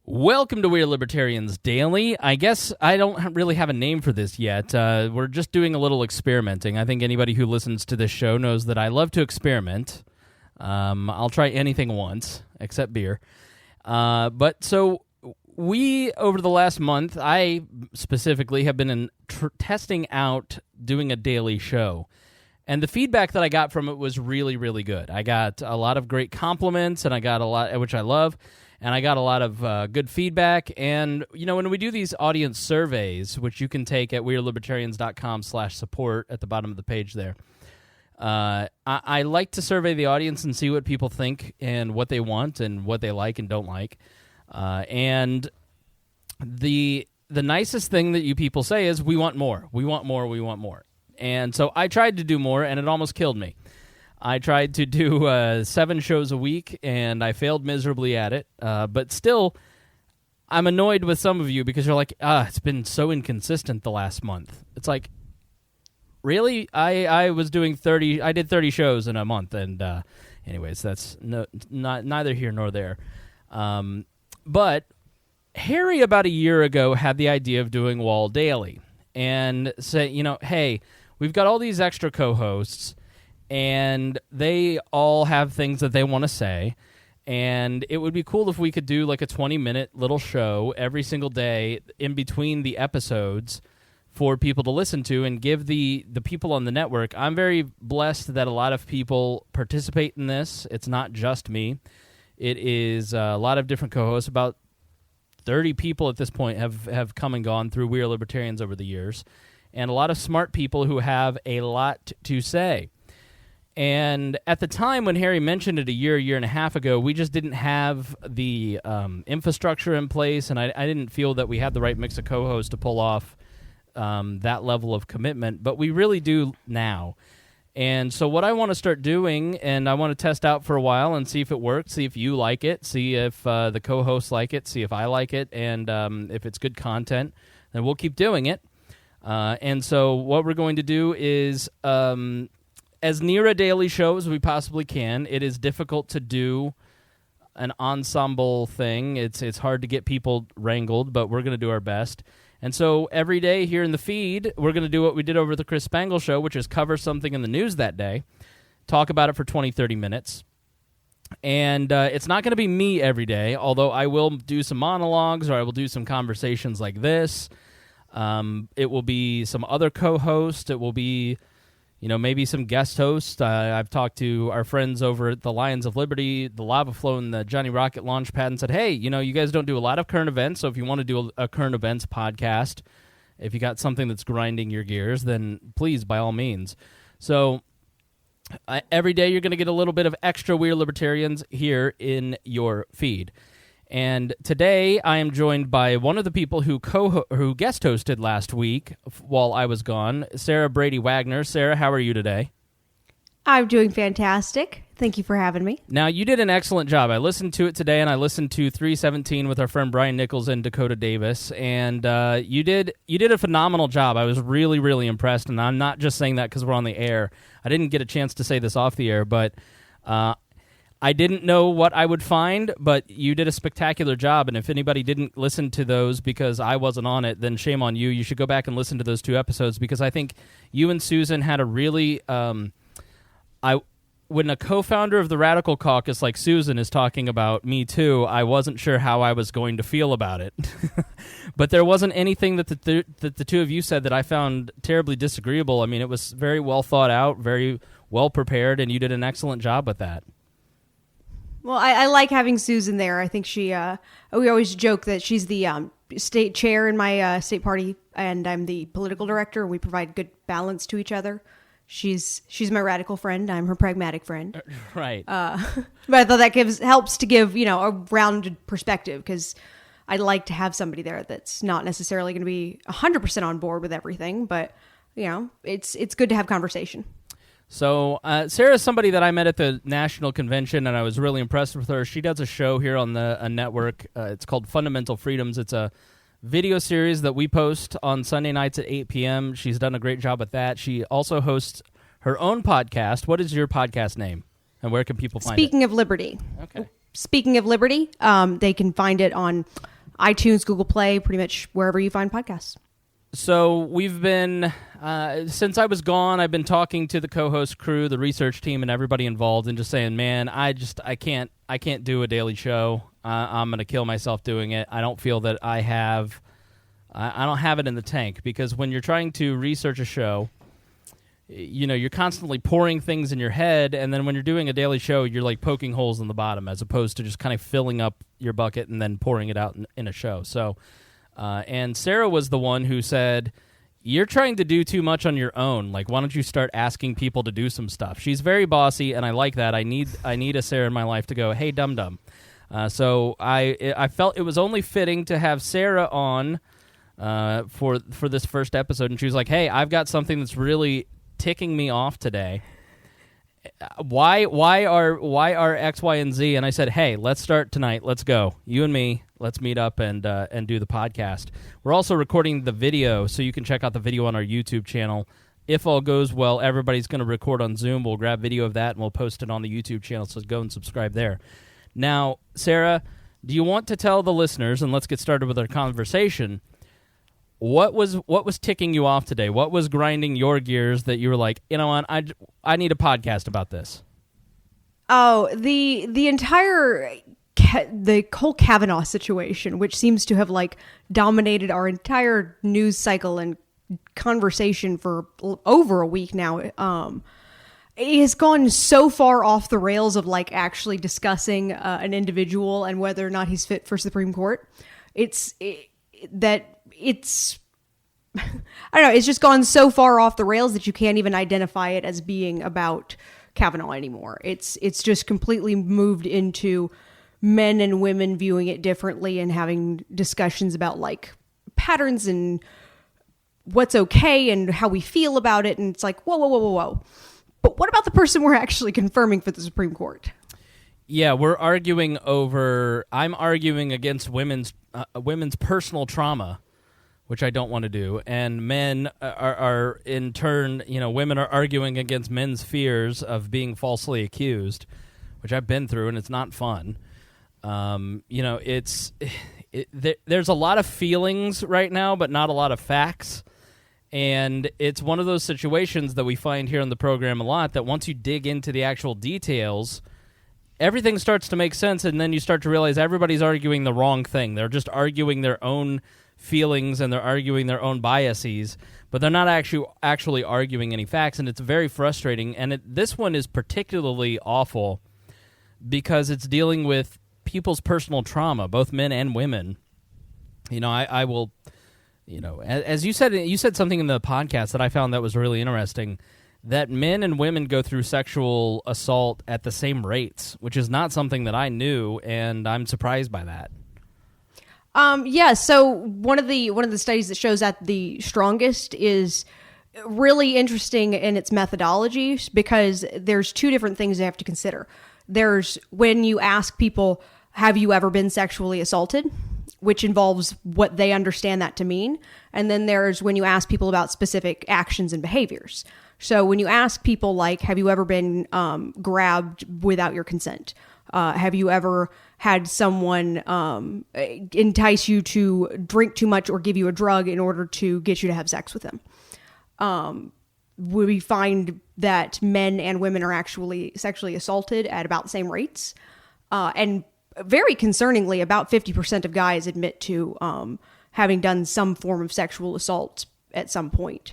Welcome to WAL Libertarians Daily. I guess I don't really have a name for this yet. We're just doing a little experimenting. I think anybody who listens to this show knows that I love to experiment. I'll try anything once, except beer. But we, over the last month, I specifically have been testing out doing a daily show. And the feedback that I got from it was really, really good. I got a lot of great compliments, and I got a lot, which I love. And I got a lot of good feedback. And, you know, when we do these audience surveys, which you can take at wearelibertarians.com/support at the bottom of the page there, I like to survey the audience and see what people think and what they want and what they like and don't like. And the nicest thing that you people say is, we want more, we want more, we want more. And so I tried to do more, and it almost killed me. I tried to do 7 shows a week, and I failed miserably at it. But still, I'm annoyed with some of you because you're like, it's been so inconsistent the last month. It's like, really? I was doing 30. I did 30 shows in a month, and anyways, that's neither here nor there. But Harry, about a year ago, had the idea of doing WAL Daily and say, hey, we've got all these extra co-hosts, and they all have things that they want to say, and it would be cool if we could do like a 20-minute little show every single day in between the episodes for people to listen to and give the people on the network. I'm very blessed that a lot of people participate in this. It's not just me. It is a lot of different co-hosts. About 30 people at this point have come and gone through We Are Libertarians over the years, and a lot of smart people who have a lot to say. And at the time when Harry mentioned it a year and a half ago, we just didn't have the infrastructure in place, and I didn't feel that we had the right mix of co-hosts to pull off that level of commitment, but we really do now. And so what I want to start doing, and I want to test out for a while and see if it works, see if you like it, see if the co-hosts like it, see if I like it, and if it's good content, then we'll keep doing it. And so what we're going to do is as near a daily show as we possibly can. It is difficult to do an ensemble thing. It's hard to get people wrangled, but we're going to do our best. And so every day here in the feed, we're going to do what we did over the Chris Spangle show, which is cover something in the news that day, talk about it for 20, 30 minutes. And it's not going to be me every day, although I will do some monologues or I will do some conversations like this. It will be some other co-host. It will be, maybe some guest hosts. I've talked to our friends over at the Lions of Liberty, the Lava Flow, and the Johnny Rocket Launchpad and said, hey, you guys don't do a lot of current events, so if you want to do a current events podcast, if you got something that's grinding your gears, then please, by all means. So every day you're going to get a little bit of extra Weird Libertarians here in your feed. And today I am joined by one of the people who guest hosted last week while I was gone, Sarah Brady Wagner. Sarah, how are you today? I'm doing fantastic. Thank you for having me. Now, you did an excellent job. I listened to it today, and I listened to 317 with our friend Brian Nichols and Dakota Davis, and you did a phenomenal job. I was really, really impressed, and I'm not just saying that because we're on the air. I didn't get a chance to say this off the air, but I didn't know what I would find, but you did a spectacular job, and if anybody didn't listen to those because I wasn't on it, then shame on you. You should go back and listen to those 2 episodes, because I think you and Susan had a really... when a co-founder of the Radical Caucus like Susan is talking about Me Too, I wasn't sure how I was going to feel about it. But there wasn't anything that the two of you said that I found terribly disagreeable. I mean, it was very well thought out, very well prepared, and you did an excellent job with that. Well, I like having Susan there. I think we always joke that she's the state chair in my state party, and I'm the political director. We provide good balance to each other. She's my radical friend. I'm her pragmatic friend. Right. But I thought that helps to give, a rounded perspective, because I'd like to have somebody there that's not necessarily going to be 100% on board with everything, but, it's good to have conversation. So Sarah's somebody that I met at the national convention, and I was really impressed with her. She does a show here on a network. It's called Fundamental Freedoms. It's a video series that we post on Sunday nights at 8 p.m. She's done a great job with that. She also hosts her own podcast. What is your podcast name, and where can people find it? Speaking of Liberty. Okay. Speaking of Liberty, they can find it on iTunes, Google Play, pretty much wherever you find podcasts. So we've been, since I was gone, I've been talking to the co-host crew, the research team, and everybody involved, and just saying, man, I can't do a daily show. I'm going to kill myself doing it. I don't feel that I don't have it in the tank, because when you're trying to research a show, you're constantly pouring things in your head, and then when you're doing a daily show, you're like poking holes in the bottom, as opposed to just kind of filling up your bucket and then pouring it out in a show. So. And Sarah was the one who said, you're trying to do too much on your own. Like, why don't you start asking people to do some stuff? She's very bossy, and I like that. I need a Sarah in my life to go, hey, dum-dum. So I felt it was only fitting to have Sarah on for this first episode, and she was like, hey, I've got something that's really ticking me off today. Why are X, Y, and Z? And I said, hey, let's start tonight. Let's go. You and me. Let's meet up and do the podcast. We're also recording the video, so you can check out the video on our YouTube channel. If all goes well, everybody's going to record on Zoom. We'll grab video of that, and we'll post it on the YouTube channel, so go and subscribe there. Now, Sarah, do you want to tell the listeners, and let's get started with our conversation, what was ticking you off today? What was grinding your gears that you were like, you know what, I need a podcast about this? Oh, the entire... the whole Kavanaugh situation, which seems to have like dominated our entire news cycle and conversation for over a week now, it has gone so far off the rails of like actually discussing an individual and whether or not he's fit for Supreme Court. I don't know. It's just gone so far off the rails that you can't even identify it as being about Kavanaugh anymore. It's just completely moved into men and women viewing it differently and having discussions about like patterns and what's okay and how we feel about it. And it's like, whoa. But what about the person we're actually confirming for the Supreme Court? Yeah, I'm arguing against women's personal trauma, which I don't want to do. And men are in turn, women are arguing against men's fears of being falsely accused, which I've been through, and it's not fun. There's a lot of feelings right now, but not a lot of facts. And it's one of those situations that we find here on the program a lot, that once you dig into the actual details, everything starts to make sense, and then you start to realize everybody's arguing the wrong thing. They're just arguing their own feelings, and they're arguing their own biases, but they're not actually arguing any facts, and it's very frustrating. And this one is particularly awful because it's dealing with people's personal trauma, both men and women. I will, as you said something in the podcast that I found that was really interesting, that men and women go through sexual assault at the same rates, which is not something that I knew, and I'm surprised by that. So one of the studies that shows that the strongest is really interesting in its methodology, because there's two different things you have to consider. There's when you ask people, have you ever been sexually assaulted, which involves what they understand that to mean. And then there's when you ask people about specific actions and behaviors. So when you ask people like, have you ever been grabbed without your consent? Have you ever had someone entice you to drink too much or give you a drug in order to get you to have sex with them? We find that men and women are actually sexually assaulted at about the same rates. And very concerningly, about 50% of guys admit to having done some form of sexual assault at some point.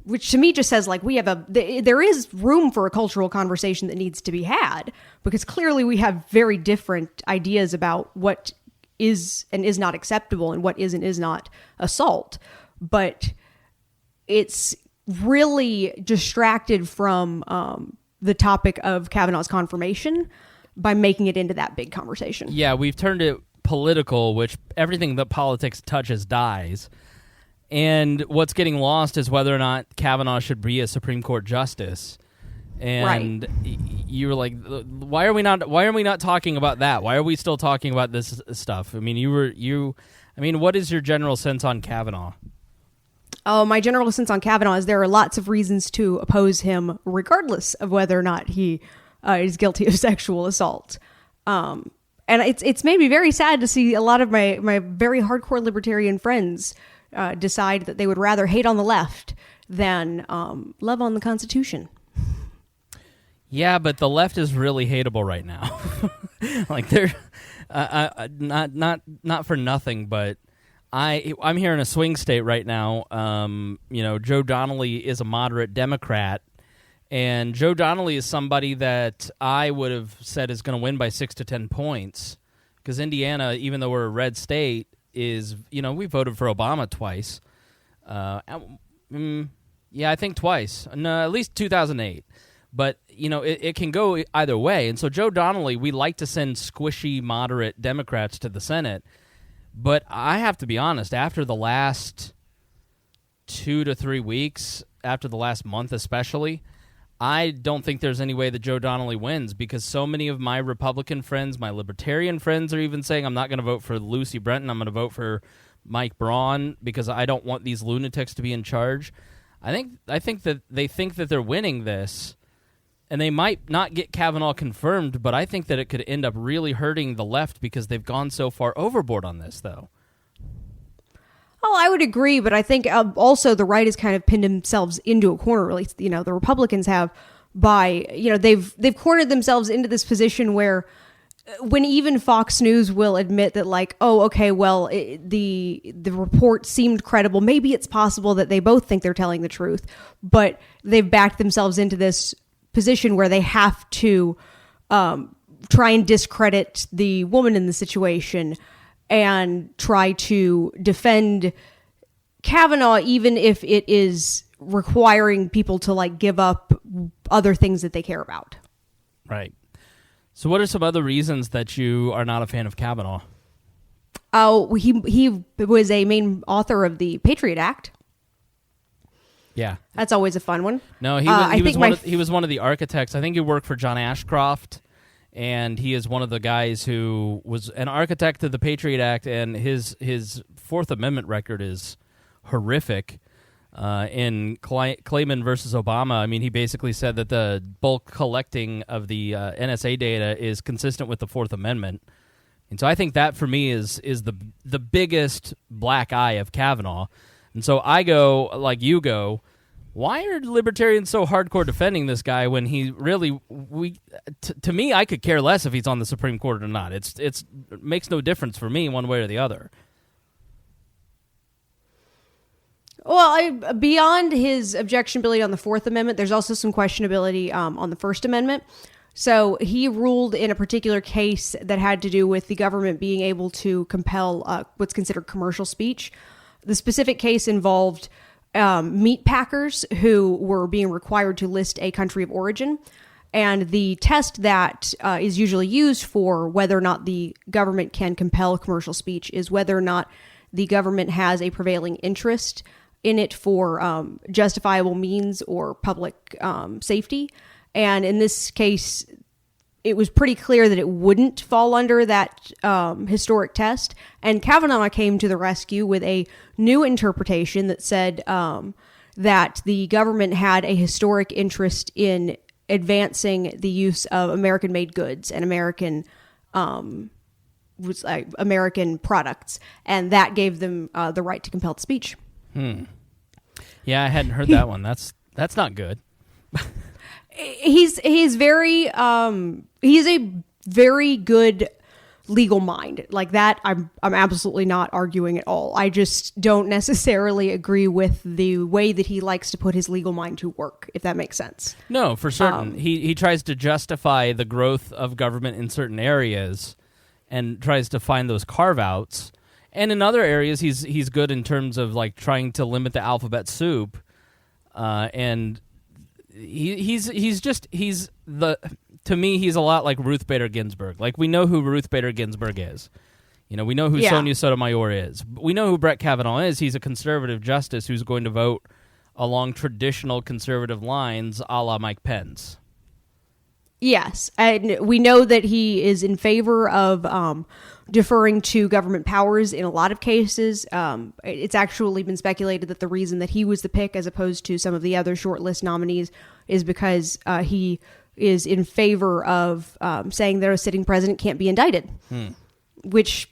Which to me just says like there is room for a cultural conversation that needs to be had, because clearly we have very different ideas about what is and is not acceptable and what is and is not assault. But it's really distracted from the topic of Kavanaugh's confirmation by making it into that big conversation. Yeah, we've turned it political, which everything that politics touches dies. And what's getting lost is whether or not Kavanaugh should be a Supreme Court justice. And you were like, why are we not talking about that? Why are we still talking about this stuff? I mean, what is your general sense on Kavanaugh? Oh, my general sense on Kavanaugh is there are lots of reasons to oppose him, regardless of whether or not he is guilty of sexual assault. And it's made me very sad to see a lot of my very hardcore libertarian friends decide that they would rather hate on the left than love on the Constitution. Yeah, but the left is really hateable right now. Like they're not for nothing, but I'm here in a swing state right now. Joe Donnelly is a moderate Democrat. And Joe Donnelly is somebody that I would have said is going to win by 6 to 10 points, because Indiana, even though we're a red state, is, we voted for Obama twice. Yeah, I think twice. No, at least 2008. But, it can go either way. And so Joe Donnelly, we like to send squishy, moderate Democrats to the Senate. But I have to be honest, after the last 2 to 3 weeks, after the last month especially, I don't think there's any way that Joe Donnelly wins, because so many of my Republican friends, my Libertarian friends, are even saying I'm not going to vote for Lucy Brenton. I'm going to vote for Mike Braun because I don't want these lunatics to be in charge. I think that they think that they're winning this, and they might not get Kavanaugh confirmed, but I think that it could end up really hurting the left because they've gone so far overboard on this, though. Oh, I would agree, but I think also the right has kind of pinned themselves into a corner. At least, the Republicans have by, they've cornered themselves into this position where when even Fox News will admit that, like, oh, okay, well, the report seemed credible. Maybe it's possible that they both think they're telling the truth, but they've backed themselves into this position where they have to try and discredit the woman in the situation and try to defend Kavanaugh, even if it is requiring people to, like, give up other things that they care about. Right. So what are some other reasons that you are not a fan of Kavanaugh? Oh, he was a main author of the Patriot Act. Yeah. That's always a fun one. No, he was one of the architects. I think he worked for John Ashcroft, and he is one of the guys who was an architect of the Patriot Act, and his Fourth Amendment record is horrific. In Clayman versus Obama, I mean, he basically said that the bulk collecting of the NSA data is consistent with the Fourth Amendment. And so I think that, for me, is the biggest black eye of Kavanaugh. And so I go, like you go, why are libertarians so hardcore defending this guy when he really, to me, I could care less if he's on the Supreme Court or not. It makes no difference for me one way or the other. Well, beyond his objectionability on the Fourth Amendment, there's also some questionability on the First Amendment. So he ruled in a particular case that had to do with the government being able to compel what's considered commercial speech. The specific case involved meat packers who were being required to list a country of origin. And the test that is usually used for whether or not the government can compel commercial speech is whether or not the government has a prevailing interest in it for justifiable means or public safety. And in this case, it was pretty clear that it wouldn't fall under that historic test. And Kavanaugh came to the rescue with a new interpretation that said that the government had a historic interest in advancing the use of American-made goods and American products, and that gave them the right to compel the speech. Yeah, I hadn't heard that one. That's not good. He's very he's a very good legal mind. Like that, I'm absolutely not arguing at all. I just don't necessarily agree with the way that he likes to put his legal mind to work, if that makes sense. No, for certain. He tries to justify the growth of government in certain areas and tries to find those carve-outs. And in other areas, he's good in terms of, like, trying to limit the alphabet soup. And to me, he's a lot like Ruth Bader Ginsburg. Like, we know who Ruth Bader Ginsburg is. We know who Sonia Sotomayor is. We know who Brett Kavanaugh is. He's a conservative justice who's going to vote along traditional conservative lines, a la Mike Pence. Yes, and we know that he is in favor of deferring to government powers in a lot of cases. It's actually been speculated that the reason that he was the pick as opposed to some of the other shortlist nominees is because he is in favor of saying that a sitting president can't be indicted, which,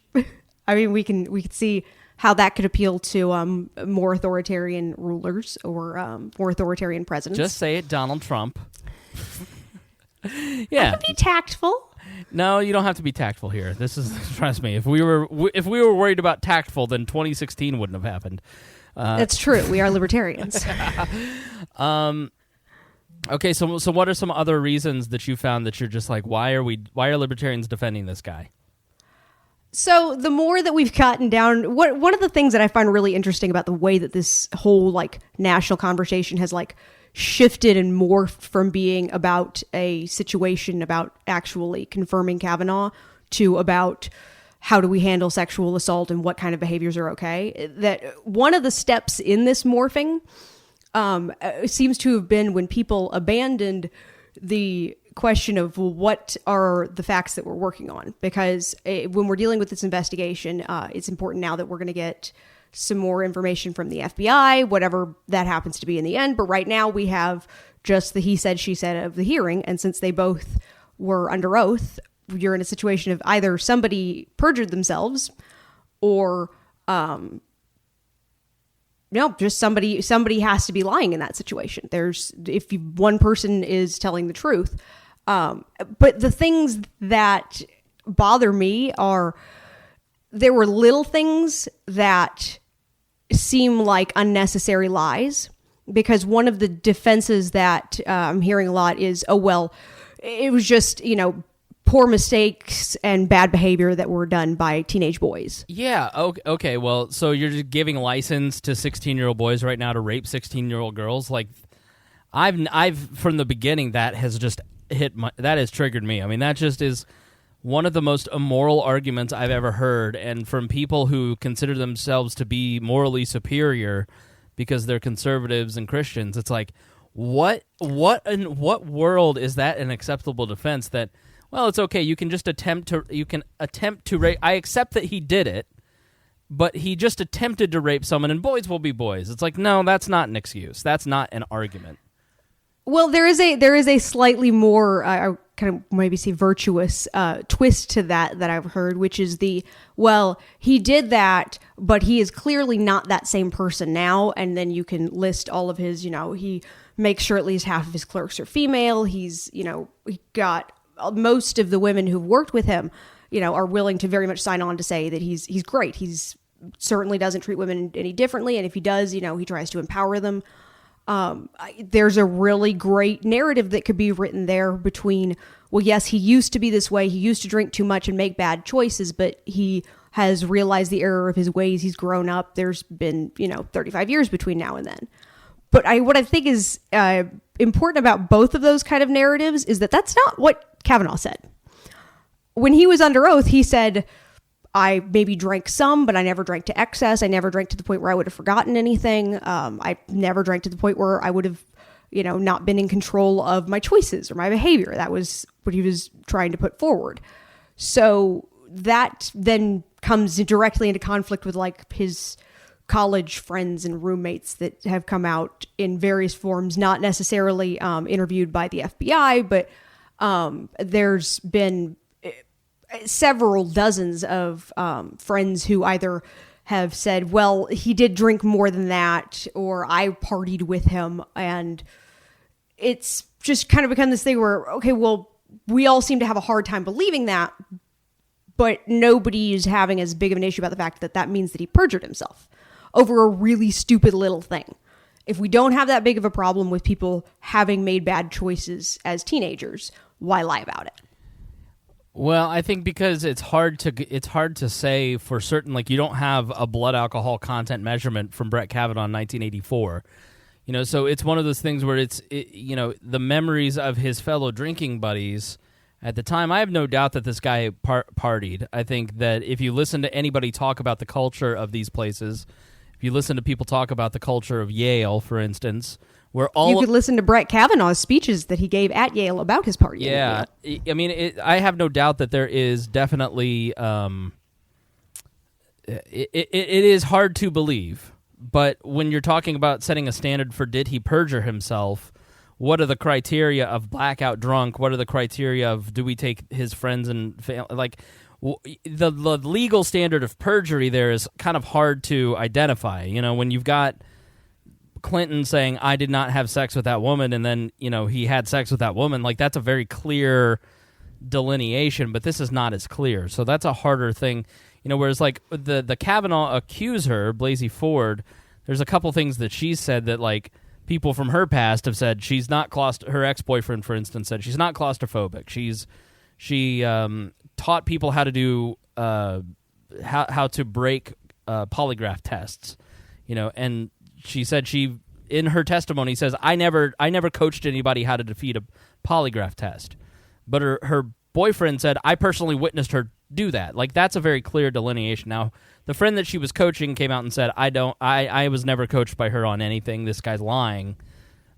I mean, we can see how that could appeal to more authoritarian rulers or more authoritarian presidents. Just say it, Donald Trump. Yeah, I could be tactful. No, you don't have to be tactful here. This is, trust me. If we were worried about tactful, then 2016 wouldn't have happened. That's true. We are libertarians. Okay, so what are some other reasons that you found that you're just like, why are libertarians defending this guy? So the more that we've gotten down, one of the things that I find really interesting about the way that this whole like national conversation has like shifted and morphed from being about a situation about actually confirming Kavanaugh to about how do we handle sexual assault and what kind of behaviors are okay. That one of the steps in this morphing seems to have been when people abandoned the question of, well, what are the facts that we're working on? Because when we're dealing with this investigation, it's important now that we're going to get some more information from the FBI, whatever that happens to be in the end. But right now we have just the he said, she said of the hearing. And since they both were under oath, you're in a situation of either somebody perjured themselves or, just somebody has to be lying in that situation. One person is telling the truth. But the things that bother me are there were little things that seem like unnecessary lies, because one of the defenses that I'm hearing a lot is, oh, well, it was just, poor mistakes and bad behavior that were done by teenage boys. Yeah. Okay. Well, so you're just giving license to 16-year-old boys right now to rape 16-year-old girls. Like, I've from the beginning, that has just that has triggered me. I mean, that just is one of the most immoral arguments I've ever heard, and from people who consider themselves to be morally superior because they're conservatives and Christians. It's like, what in what world is that an acceptable defense that, well, it's okay, you can attempt to rape. I accept that he did it, but he just attempted to rape someone, and boys will be boys. It's like, no, that's not an excuse. That's not an argument. Well, there is a slightly more, I kind of maybe say virtuous twist to that I've heard, which is he did that, but he is clearly not that same person now. And then you can list all of his, he makes sure at least half of his clerks are female. He's, he got most of the women who've worked with him, are willing to very much sign on to say that he's great. He's certainly doesn't treat women any differently. And if he does, he tries to empower them. There's a really great narrative that could be written there between, well, yes, he used to be this way. He used to drink too much and make bad choices, but he has realized the error of his ways. He's grown up. There's been, 35 years between now and then. But what I think is important about both of those kind of narratives is that that's not what Kavanaugh said. When he was under oath, he said, I maybe drank some, but I never drank to excess. I never drank to the point where I would have forgotten anything. I never drank to the point where I would have, not been in control of my choices or my behavior. That was what he was trying to put forward. So that then comes directly into conflict with like his college friends and roommates that have come out in various forms, not necessarily interviewed by the FBI, but there's been several dozens of friends who either have said, well, he did drink more than that, or I partied with him. And it's just kind of become this thing where, okay, well, we all seem to have a hard time believing that, but nobody is having as big of an issue about the fact that means that he perjured himself over a really stupid little thing. If we don't have that big of a problem with people having made bad choices as teenagers, why lie about it? Well, I think because it's hard to say for certain. Like, you don't have a blood alcohol content measurement from Brett Kavanaugh in 1984. So it's one of those things where the memories of his fellow drinking buddies at the time. I have no doubt that this guy partied. I think that if you listen to anybody talk about the culture of these places, if you listen to people talk about the culture of Yale, for instance, where you could listen to Brett Kavanaugh's speeches that he gave at Yale about his party. Yeah, I mean, I have no doubt that there is definitely it is hard to believe, but when you're talking about setting a standard for did he perjure himself, what are the criteria of blackout drunk? What are the criteria of do we take his friends and family? Like, the legal standard of perjury there is kind of hard to identify. You know, when you've got Clinton saying, I did not have sex with that woman, and then, you know, he had sex with that woman, like, that's a very clear delineation, but this is not as clear. So that's a harder thing. You know, whereas, like, the Kavanaugh accuser, Blasey Ford, there's a couple things that she said that, like, people from her past have said she's not her ex-boyfriend, for instance, said she's not claustrophobic. She taught people how to do how to break polygraph tests, you know, and she said she, in her testimony, says I never coached anybody how to defeat a polygraph test, but her boyfriend said I personally witnessed her do that. Like, that's a very clear delineation. Now, the friend that she was coaching came out and said I was never coached by her on anything. This guy's lying,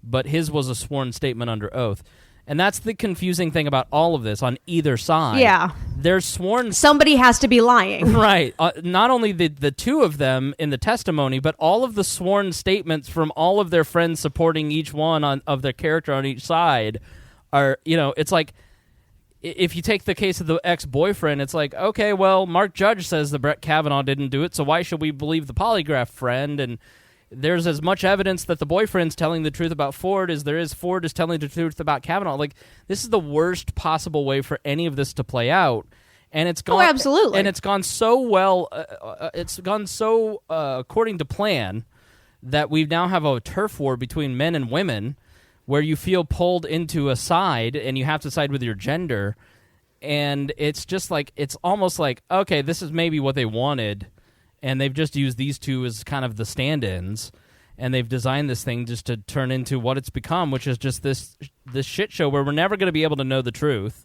but his was a sworn statement under oath. And that's the confusing thing about all of this on either side. Yeah. They're sworn... Somebody has to be lying. Right. Not only the two of them in the testimony, but all of the sworn statements from all of their friends supporting each one of their character on each side are, you know, it's like, if you take the case of the ex-boyfriend, it's like, okay, well, Mark Judge says that Brett Kavanaugh didn't do it, so why should we believe the polygraph friend? And there's as much evidence that the boyfriend's telling the truth about Ford as there is Ford is telling the truth about Kavanaugh. Like, this is the worst possible way for any of this to play out, and it's gone. Oh, absolutely. And it's gone so well. It's gone so according to plan that we now have a turf war between men and women, where you feel pulled into a side and you have to side with your gender, and it's just like, it's almost like, okay, this is maybe what they wanted. And they've just used these two as kind of the stand-ins, and they've designed this thing just to turn into what it's become, which is just this shit show where we're never going to be able to know the truth,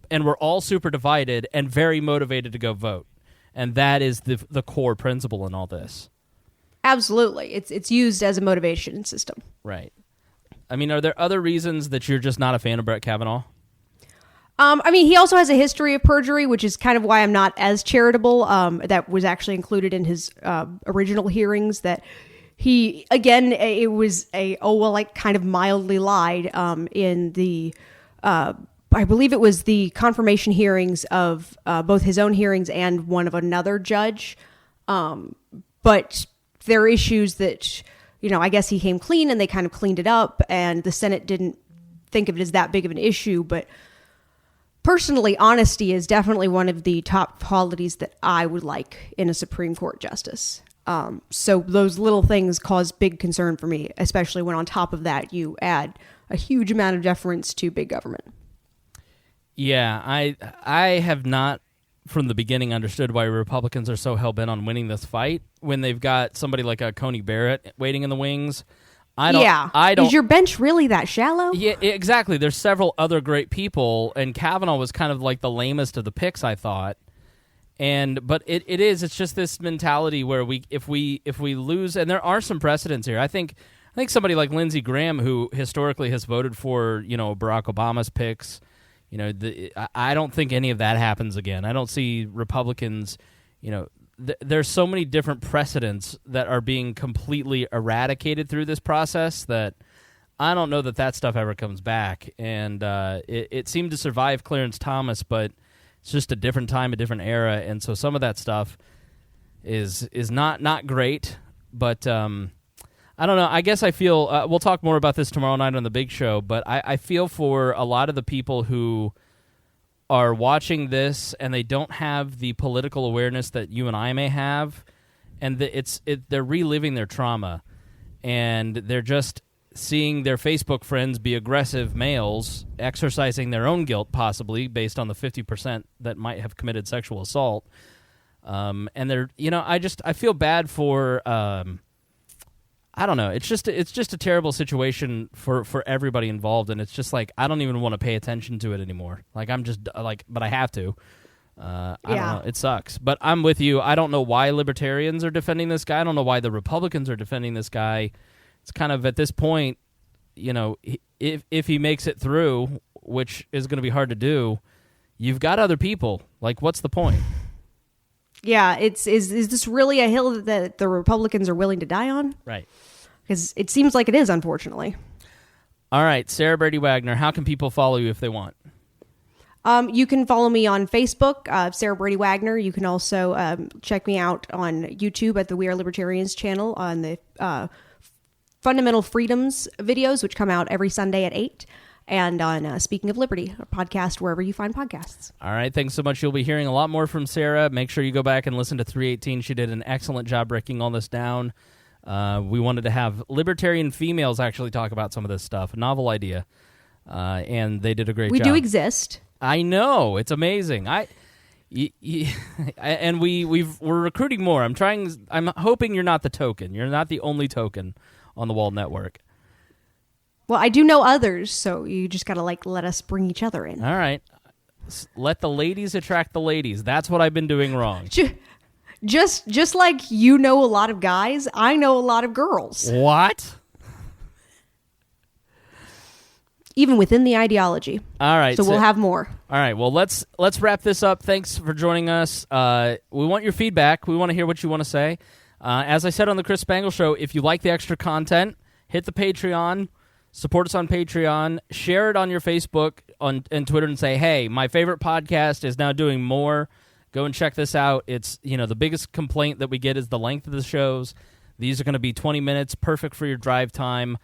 and we're all super divided and very motivated to go vote. And that is the core principle in all this. Absolutely. It's used as a motivation system. Right. I mean, are there other reasons that you're just not a fan of Brett Kavanaugh? I mean, he also has a history of perjury, which is kind of why I'm not as charitable. That was actually included in his original hearings. That he, again, it was kind of mildly lied in the, I believe it was the confirmation hearings of both his own hearings and one of another judge. But there are issues that, you know, I guess he came clean and they kind of cleaned it up, and the Senate didn't think of it as that big of an issue, but personally, honesty is definitely one of the top qualities that I would like in a Supreme Court justice. So those little things cause big concern for me, especially when on top of that you add a huge amount of deference to big government. Yeah, I have not from the beginning understood why Republicans are so hell-bent on winning this fight when they've got somebody like a Coney Barrett waiting in the wings. I don't. Is your bench really that shallow? Yeah, exactly. There's several other great people, and Kavanaugh was kind of like the lamest of the picks, I thought. But it's just this mentality where if we lose, and there are some precedents here. I think somebody like Lindsey Graham, who historically has voted for, you know, Barack Obama's picks, you know, I don't think any of that happens again. I don't see Republicans, you know. There's so many different precedents that are being completely eradicated through this process that I don't know that stuff ever comes back. And it seemed to survive Clarence Thomas, but it's just a different time, a different era, and so some of that stuff is not great. But I don't know. I guess I feel we'll talk more about this tomorrow night on the Big Show. But I feel for a lot of the people who are watching this and they don't have the political awareness that you and I may have, and they're reliving their trauma, and they're just seeing their Facebook friends be aggressive males exercising their own guilt, possibly based on the 50% that might have committed sexual assault. And they're, you know, I feel bad for I don't know. It's just a terrible situation for everybody involved, and it's just like I don't even want to pay attention to it anymore. Like I'm just like, but I have to. I don't know. It sucks, but I'm with you. I don't know why Libertarians are defending this guy. I don't know why the Republicans are defending this guy. It's kind of at this point, you know, if he makes it through, which is going to be hard to do, you've got other people. Like, what's the point? Yeah, is this really a hill that the Republicans are willing to die on? Right. Because it seems like it is, unfortunately. All right, Sarah Brady Wagner, how can people follow you if they want? You can follow me on Facebook, Sarah Brady Wagner. You can also check me out on YouTube at the We Are Libertarians channel on the Fundamental Freedoms videos, which come out every Sunday at 8, and on Speaking of Liberty, a podcast wherever you find podcasts. All right, thanks so much. You'll be hearing a lot more from Sarah. Make sure you go back and listen to 318. She did an excellent job breaking all this down. We wanted to have libertarian females actually talk about some of this stuff. A novel idea. And they did a great job. We do exist. I know. It's amazing. And we're recruiting more. I'm hoping you're not the token. You're not the only token on the WAL network. Well, I do know others, so you just got to let us bring each other in. All right. Let the ladies attract the ladies. That's what I've been doing wrong. Just like you know a lot of guys, I know a lot of girls. What? Even within the ideology. All right. So we'll have more. All right. Well, let's wrap this up. Thanks for joining us. We want your feedback. We want to hear what you want to say. As I said on the Chris Spangle Show, if you like the extra content, hit the Patreon, support us on Patreon, share it on your Facebook and Twitter, and say, hey, my favorite podcast is now doing more. Go and check this out. It's, the biggest complaint that we get is the length of the shows. These are going to be 20 minutes, perfect for your drive time,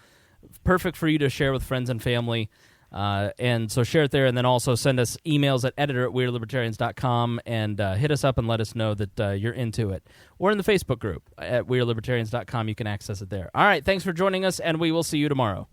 perfect for you to share with friends and family. And so share it there, and then also send us emails at editor@wearelibertarians.com and hit us up and let us know that you're into it. Or in the Facebook group at wearelibertarians.com. You can access it there. All right, thanks for joining us, and we will see you tomorrow.